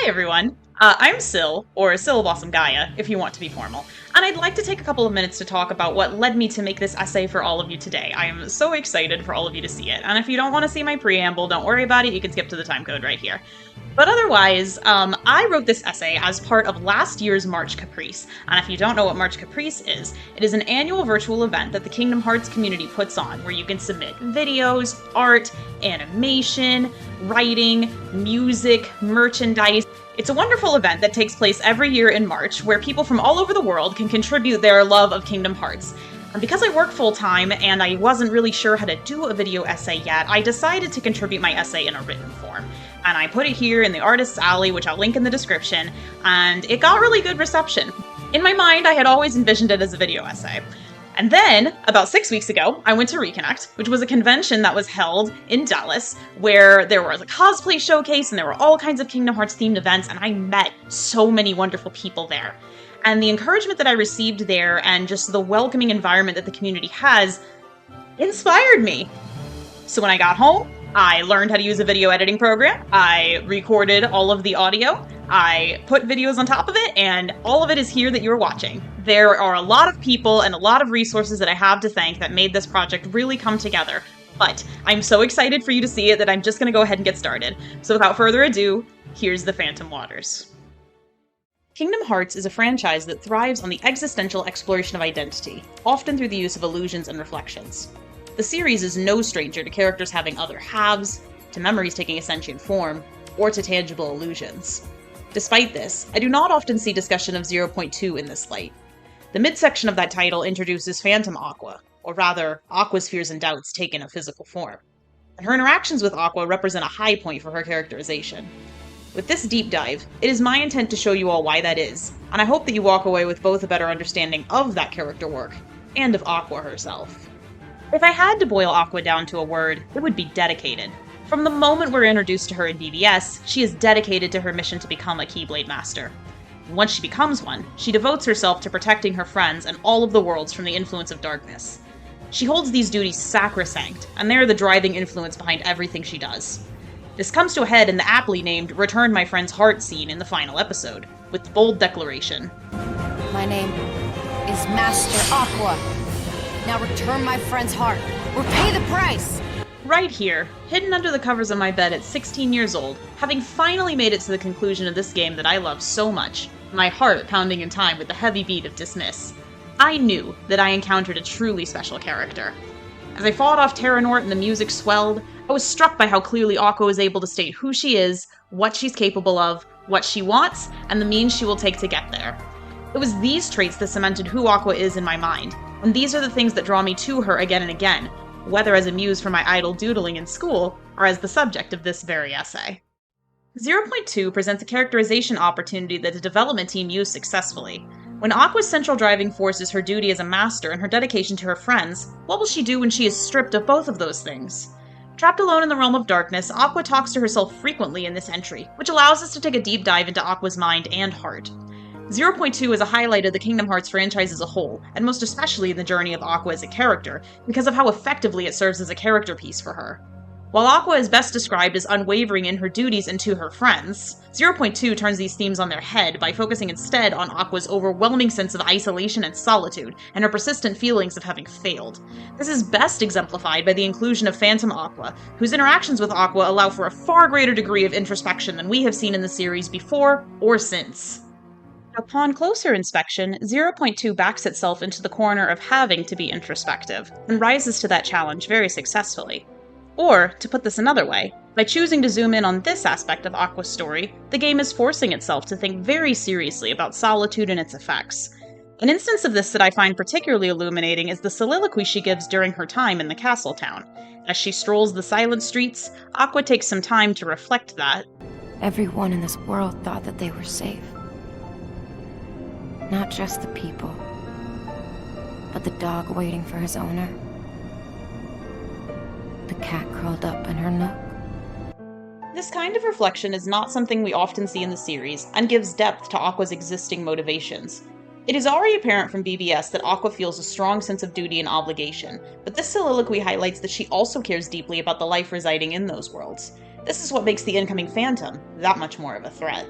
Hi everyone, I'm Syl, or sylleblossom-gaia, if you want to be formal, and I'd like to take a couple of minutes to talk about what led me to make this essay for all of you today. I am so excited for all of you to see it, and if you don't want to see my preamble, don't worry about it, you can skip to the timecode right here. But otherwise, I wrote this essay as part of last year's March Caprice, and if you don't know what March Caprice is, it is an annual virtual event that the Kingdom Hearts community puts on, where you can submit videos, art, animation, writing, music, merchandise. It's a wonderful event that takes place every year in March, where people from all over the world can contribute their love of Kingdom Hearts. And because I work full-time and I wasn't really sure how to do a video essay yet, I decided to contribute my essay in a written form. And I put it here in the Artist's Alley, which I'll link in the description, and it got really good reception. In my mind, I had always envisioned it as a video essay. And then, about 6 weeks ago, I went to Reconnect, which was a convention that was held in Dallas, where there was a cosplay showcase and there were all kinds of Kingdom Hearts themed events, and I met so many wonderful people there. And the encouragement that I received there and just the welcoming environment that the community has inspired me. So when I got home, I learned how to use a video editing program, I recorded all of the audio, I put videos on top of it, and all of it is here that you're watching. There are a lot of people and a lot of resources that I have to thank that made this project really come together, but I'm so excited for you to see it that I'm just going to go ahead and get started. So without further ado, here's the Phantom Waters. Kingdom Hearts is a franchise that thrives on the existential exploration of identity, often through the use of illusions and reflections. The series is no stranger to characters having other halves, to memories taking a sentient form, or to tangible illusions. Despite this, I do not often see discussion of 0.2 in this light. The midsection of that title introduces Phantom Aqua, or rather, Aqua's fears and doubts taken a physical form. And her interactions with Aqua represent a high point for her characterization. With this deep dive, it is my intent to show you all why that is, and I hope that you walk away with both a better understanding of that character work, and of Aqua herself. If I had to boil Aqua down to a word, it would be dedicated. From the moment we're introduced to her in BBS, she is dedicated to her mission to become a Keyblade Master. Once she becomes one, she devotes herself to protecting her friends and all of the worlds from the influence of darkness. She holds these duties sacrosanct, and they're the driving influence behind everything she does. This comes to a head in the aptly named Return My Friend's Heart scene in the final episode, with the bold declaration, "My name is Master Aqua. Now return my friend's heart, or pay the price!" Right here, hidden under the covers of my bed at 16 years old, having finally made it to the conclusion of this game that I love so much, my heart pounding in time with the heavy beat of dismiss, I knew that I encountered a truly special character. As I fought off Terranort and the music swelled, I was struck by how clearly Aqua was able to state who she is, what she's capable of, what she wants, and the means she will take to get there. It was these traits that cemented who Aqua is in my mind, and these are the things that draw me to her again and again, whether as a muse for my idle doodling in school, or as the subject of this very essay. 0.2 presents a characterization opportunity that the development team used successfully. When Aqua's central driving force is her duty as a master and her dedication to her friends, what will she do when she is stripped of both of those things? Trapped alone in the realm of darkness, Aqua talks to herself frequently in this entry, which allows us to take a deep dive into Aqua's mind and heart. 0.2 is a highlight of the Kingdom Hearts franchise as a whole, and most especially in the journey of Aqua as a character, because of how effectively it serves as a character piece for her. While Aqua is best described as unwavering in her duties and to her friends, 0.2 turns these themes on their head by focusing instead on Aqua's overwhelming sense of isolation and solitude, and her persistent feelings of having failed. This is best exemplified by the inclusion of Phantom Aqua, whose interactions with Aqua allow for a far greater degree of introspection than we have seen in the series before or since. Upon closer inspection, 0.2 backs itself into the corner of having to be introspective, and rises to that challenge very successfully. Or, to put this another way, by choosing to zoom in on this aspect of Aqua's story, the game is forcing itself to think very seriously about solitude and its effects. An instance of this that I find particularly illuminating is the soliloquy she gives during her time in the castle town. As she strolls the silent streets, Aqua takes some time to reflect that Everyone in this world thought that they were safe. Not just the people, but the dog waiting for his owner. The cat curled up in her nook. This kind of reflection is not something we often see in the series, and gives depth to Aqua's existing motivations. It is already apparent from BBS that Aqua feels a strong sense of duty and obligation, but this soliloquy highlights that she also cares deeply about the life residing in those worlds. This is what makes the incoming Phantom that much more of a threat.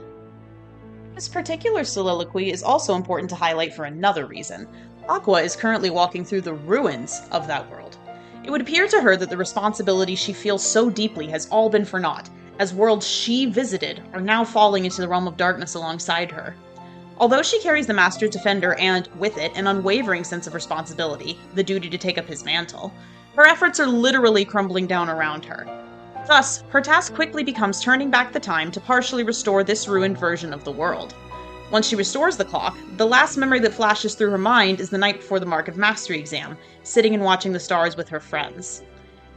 This particular soliloquy is also important to highlight for another reason. Aqua is currently walking through the ruins of that world. It would appear to her that the responsibility she feels so deeply has all been for naught, as worlds she visited are now falling into the realm of darkness alongside her. Although she carries the Master's Defender and, with it, an unwavering sense of responsibility, the duty to take up his mantle, her efforts are literally crumbling down around her. Thus, her task quickly becomes turning back the time to partially restore this ruined version of the world. Once she restores the clock, the last memory that flashes through her mind is the night before the Mark of Mastery exam, sitting and watching the stars with her friends.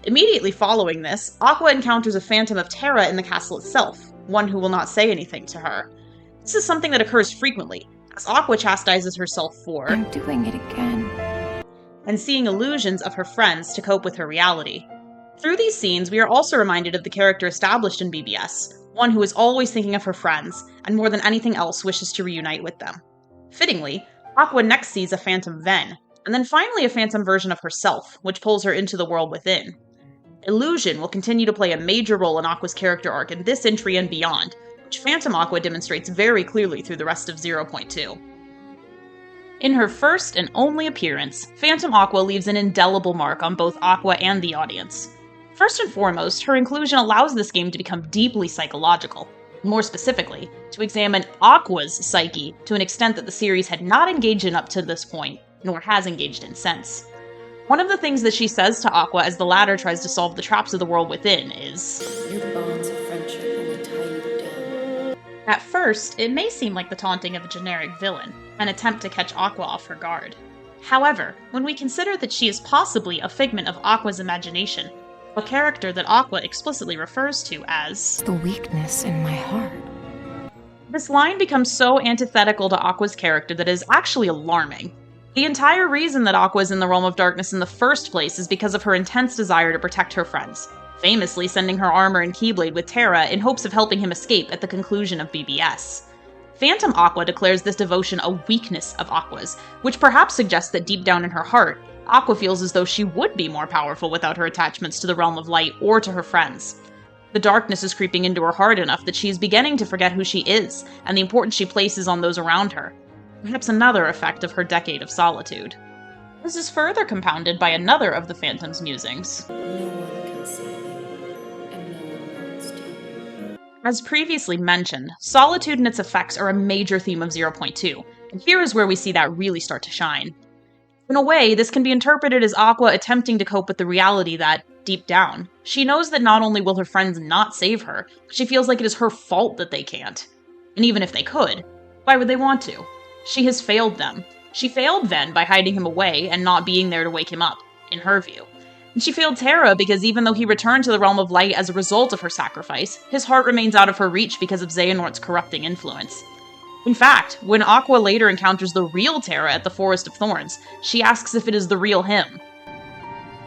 Immediately following this, Aqua encounters a phantom of Terra in the castle itself, one who will not say anything to her. This is something that occurs frequently, as Aqua chastises herself for I'm doing it again. And seeing illusions of her friends to cope with her reality. Through these scenes, we are also reminded of the character established in BBS, one who is always thinking of her friends, and more than anything else wishes to reunite with them. Fittingly, Aqua next sees a phantom Ven, and then finally a phantom version of herself, which pulls her into the world within. Illusion will continue to play a major role in Aqua's character arc in this entry and beyond, which Phantom Aqua demonstrates very clearly through the rest of 0.2. In her first and only appearance, Phantom Aqua leaves an indelible mark on both Aqua and the audience. First and foremost, her inclusion allows this game to become deeply psychological. More specifically, to examine Aqua's psyche to an extent that the series had not engaged in up to this point, nor has engaged in since. One of the things that she says to Aqua as the latter tries to solve the traps of the world within is, Your bonds of friendship only tie you down. At first, it may seem like the taunting of a generic villain, an attempt to catch Aqua off her guard. However, when we consider that she is possibly a figment of Aqua's imagination, a character that Aqua explicitly refers to as The weakness in my heart. this line becomes so antithetical to Aqua's character that it is actually alarming. The entire reason that Aqua is in the realm of darkness in the first place is because of her intense desire to protect her friends, famously sending her armor and Keyblade with Terra in hopes of helping him escape at the conclusion of BBS. Phantom Aqua declares this devotion a weakness of Aqua's, which perhaps suggests that deep down in her heart, Aqua feels as though she would be more powerful without her attachments to the realm of light or to her friends. The darkness is creeping into her heart enough that she is beginning to forget who she is and the importance she places on those around her. Perhaps another effect of her decade of solitude. This is further compounded by another of the Phantom's musings. No one can save you, and no one wants to. As previously mentioned, solitude and its effects are a major theme of 0.2, and here is where we see that really start to shine. In a way, this can be interpreted as Aqua attempting to cope with the reality that, deep down, she knows that not only will her friends not save her, but she feels like it is her fault that they can't. And even if they could, why would they want to? She has failed them. She failed Ven by hiding him away and not being there to wake him up, in her view. And she failed Terra because even though he returned to the realm of light as a result of her sacrifice, his heart remains out of her reach because of Xehanort's corrupting influence. In fact, when Aqua later encounters the real Terra at the Forest of Thorns, she asks if it is the real him.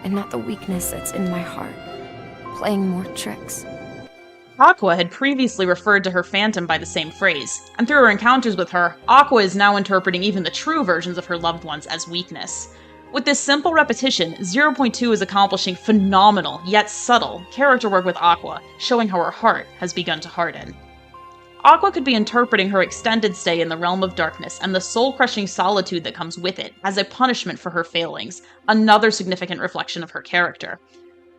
And not the weakness that's in my heart, playing more tricks. Aqua had previously referred to her phantom by the same phrase, and through her encounters with her, Aqua is now interpreting even the true versions of her loved ones as weakness. With this simple repetition, 0.2 is accomplishing phenomenal, yet subtle, character work with Aqua, showing how her heart has begun to harden. Aqua could be interpreting her extended stay in the realm of darkness and the soul-crushing solitude that comes with it as a punishment for her failings, another significant reflection of her character.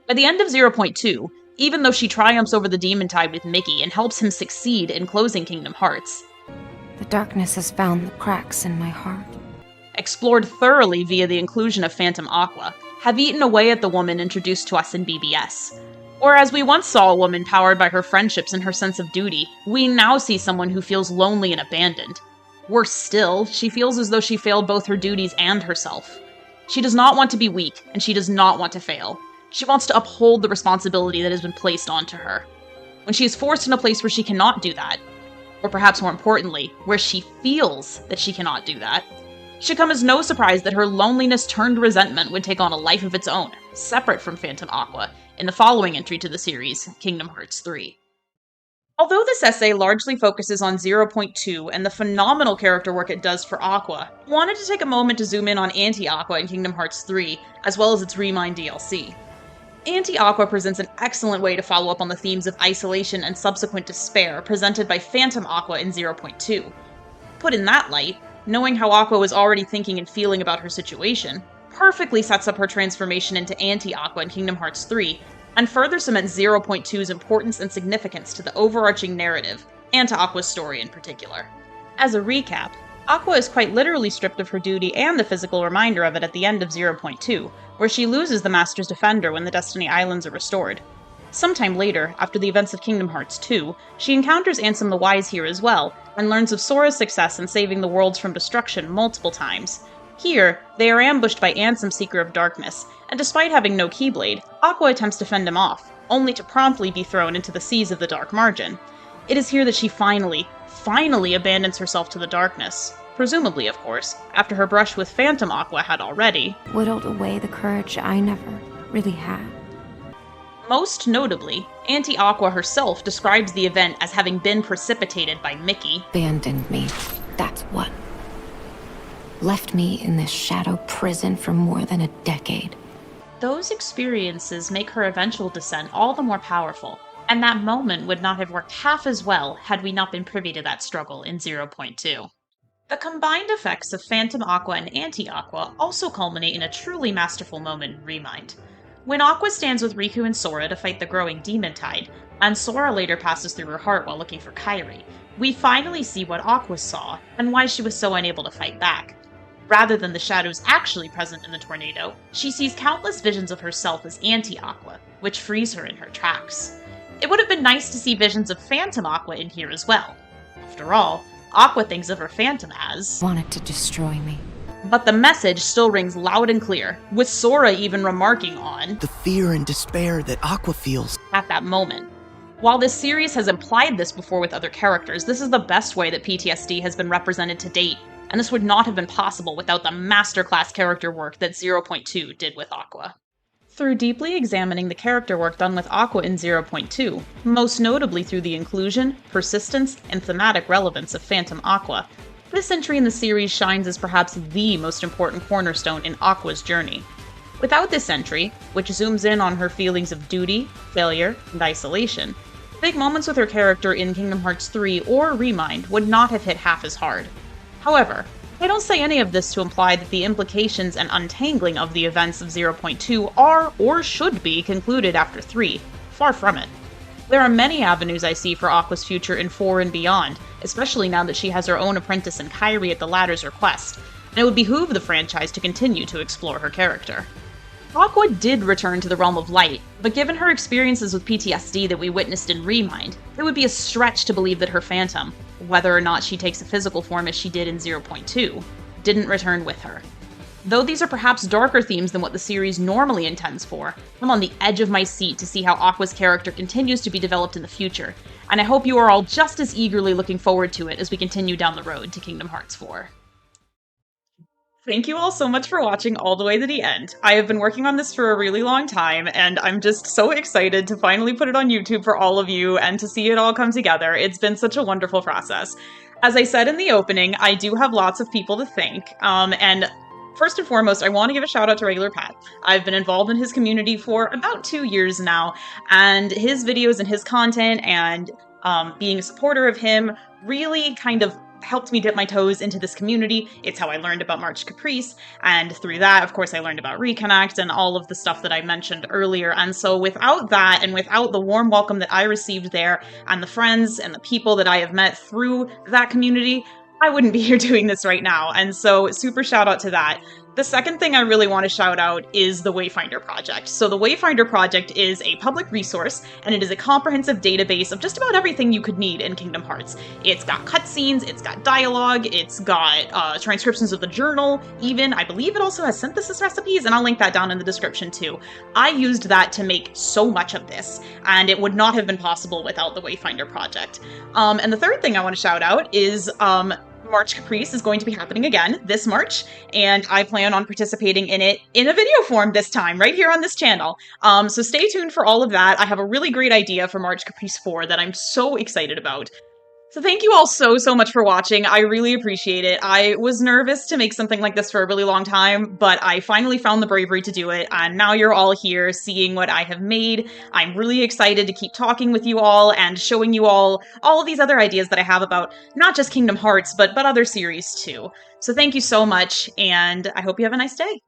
By the end of 0.2, even though she triumphs over the Demon Tide with Mickey and helps him succeed in closing Kingdom Hearts, The darkness has found the cracks in my heart. explored thoroughly via the inclusion of Phantom Aqua, have eaten away at the woman introduced to us in BBS. Or as we once saw a woman powered by her friendships and her sense of duty, we now see someone who feels lonely and abandoned. Worse still, she feels as though she failed both her duties and herself. She does not want to be weak, and she does not want to fail. She wants to uphold the responsibility that has been placed onto her. When she is forced in a place where she cannot do that, or perhaps more importantly, where she feels that she cannot do that, it should come as no surprise that her loneliness turned resentment would take on a life of its own, separate from Phantom Aqua, in the following entry to the series, Kingdom Hearts 3. Although this essay largely focuses on 0.2 and the phenomenal character work it does for Aqua, I wanted to take a moment to zoom in on Anti-Aqua in Kingdom Hearts 3, as well as its Remind DLC. Anti-Aqua presents an excellent way to follow up on the themes of isolation and subsequent despair presented by Phantom Aqua in 0.2. Put in that light, knowing how Aqua was already thinking and feeling about her situation perfectly sets up her transformation into Anti-Aqua in Kingdom Hearts 3, and further cements 0.2's importance and significance to the overarching narrative, and to Aqua's story in particular. As a recap, Aqua is quite literally stripped of her duty and the physical reminder of it at the end of 0.2, where she loses the Master's Defender when the Destiny Islands are restored. Sometime later, after the events of Kingdom Hearts 2, she encounters Ansem the Wise here as well, and learns of Sora's success in saving the worlds from destruction multiple times. Here, they are ambushed by Ansem, Seeker of Darkness, and despite having no Keyblade, Aqua attempts to fend him off, only to promptly be thrown into the seas of the Dark Margin. It is here that she finally abandons herself to the darkness. Presumably, of course, after her brush with Phantom Aqua had already whittled away the courage I never really had. Most notably, Anti-Aqua herself describes the event as having been precipitated by Mickey. Abandoned me, that's what. Left me in this shadow prison for more than a decade. Those experiences make her eventual descent all the more powerful, and that moment would not have worked half as well had we not been privy to that struggle in 0.2. The combined effects of Phantom Aqua and Anti-Aqua also culminate in a truly masterful moment in Remind. When Aqua stands with Riku and Sora to fight the growing demon tide, and Sora later passes through her heart while looking for Kairi, we finally see what Aqua saw, and why she was so unable to fight back. Rather than the shadows actually present in the tornado, she sees countless visions of herself as Anti-Aqua, which frees her in her tracks. It would have been nice to see visions of Phantom Aqua in here as well. After all, Aqua thinks of her Phantom as wanted to destroy me. But the message still rings loud and clear, with Sora even remarking on the fear and despair that Aqua feels at that moment. While this series has implied this before with other characters, this is the best way that PTSD has been represented to date, and this would not have been possible without the masterclass character work that 0.2 did with Aqua. Through deeply examining the character work done with Aqua in 0.2, most notably through the inclusion, persistence, and thematic relevance of Phantom Aqua, this entry in the series shines as perhaps the most important cornerstone in Aqua's journey. Without this entry, which zooms in on her feelings of duty, failure, and isolation, big moments with her character in Kingdom Hearts 3 or Remind would not have hit half as hard. However, I don't say any of this to imply that the implications and untangling of the events of 0.2 are or should be concluded after 3. Far from it. There are many avenues I see for Aqua's future in 4 and beyond, especially now that she has her own apprentice in Kairi at the latter's request, and it would behoove the franchise to continue to explore her character. Aqua did return to the realm of light, but given her experiences with PTSD that we witnessed in Remind, it would be a stretch to believe that her Phantom, whether or not she takes a physical form as she did in 0.2, didn't return with her. Though these are perhaps darker themes than what the series normally intends for, I'm on the edge of my seat to see how Aqua's character continues to be developed in the future, and I hope you are all just as eagerly looking forward to it as we continue down the road to Kingdom Hearts 4. Thank you all so much for watching all the way to the end. I have been working on this for a really long time, and I'm just so excited to finally put it on YouTube for all of you and to see it all come together. It's been such a wonderful process. As I said in the opening, I do have lots of people to thank, and first and foremost, I want to give a shout out to Regular Pat. I've been involved in his community for about 2 years now, and his videos and his content and being a supporter of him really kind of helped me dip my toes into this community. It's how I learned about March Caprice, and through that, of course, I learned about Reconnect and all of the stuff that I mentioned earlier. And so without that, and without the warm welcome that I received there, and the friends and the people that I have met through that community, I wouldn't be here doing this right now. And so super shout out to that. The second thing I really want to shout out is the Wayfinder Project. So the Wayfinder Project is a public resource, and it is a comprehensive database of just about everything you could need in Kingdom Hearts. It's got cutscenes, it's got dialogue, it's got transcriptions of the journal, even. I believe it also has synthesis recipes, and I'll link that down in the description too. I used that to make so much of this, and it would not have been possible without the Wayfinder Project. And the third thing I want to shout out is March Caprice is going to be happening again this March, and I plan on participating in it in a video form this time, right here on this channel. So stay tuned for all of that. I have a really great idea for March Caprice 4 that I'm so excited about. So thank you all so much for watching. I really appreciate it. I was nervous to make something like this for a really long time, but I finally found the bravery to do it, and now you're all here seeing what I have made. I'm really excited to keep talking with you all and showing you all of these other ideas that I have about not just Kingdom Hearts, but other series too. So thank you so much, and I hope you have a nice day.